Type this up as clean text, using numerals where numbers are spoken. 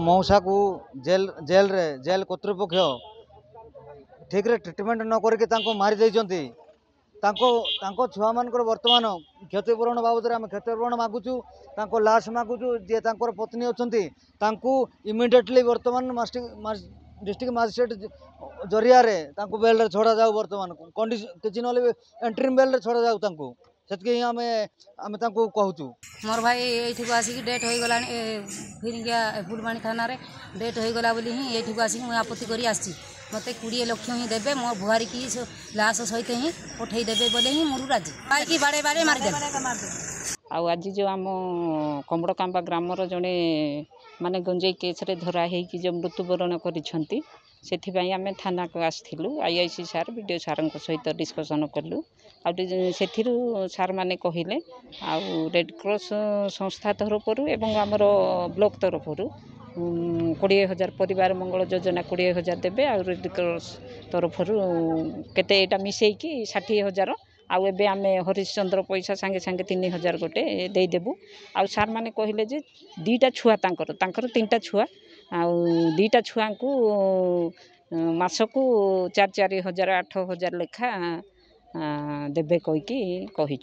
मौसा को जेल कर्तृपक्ष ठीक रे ट्रिटमेंट न करके मारी देइचंती। छुआ मानकर वर्तमान क्षतिपूरण बाबद आम क्षतिपूरण मागुचु लाश मागुचु जे पत्नी अच्छा इमिडिएटली वर्तमान डिस्ट्रिक्ट मजिस्ट्रेट जरिया बेल छड़ा जाऊ वर्तमान किसी ना एंट्रीम बेल छड़ा जाऊ से आम कहूँ। मोर भाई ये आसिक डेट हो गला फिरिंगिया फुलबाणी थाना रे डेट हो गला बोली ही ये आसिक मुझे आपत्ति कर मत 20 लाख ही देवे मो बुहारी की लाश सहित ही पठे देवे बोले ही मोर राजी पाई बाड़े बाड़े मारिदे। आज जो आम कमड़कांबा ग्रामर जड़े माने गंजेई केस रे धरा है कि जो मृत्युवरण करिसेंती सेथिबाई आमे थाना को आसथिलु आईआईसी सार वीडियो सार सहित डिस्कसन कलु आथिरु सार माने कहिले आ रेड क्रॉस संस्था तरफरु एवं आमर ब्लॉक तरफरु 20,000 परिवार मंगल योजना 20,000 देवे आ रेड क्रॉस तरफरु केते एटा मिसेई कि 60,000 आउ एबे आमे हरिश्चंद्र पैसा सांगे सांगे 3,000 गोटे देदेबू आ सार माने कहले जे 2टा छुआ तांकर 3टा छुआ आ 2टा छुआ को मासकू 4,000 8,000 लेखा देवे कहीकि कही।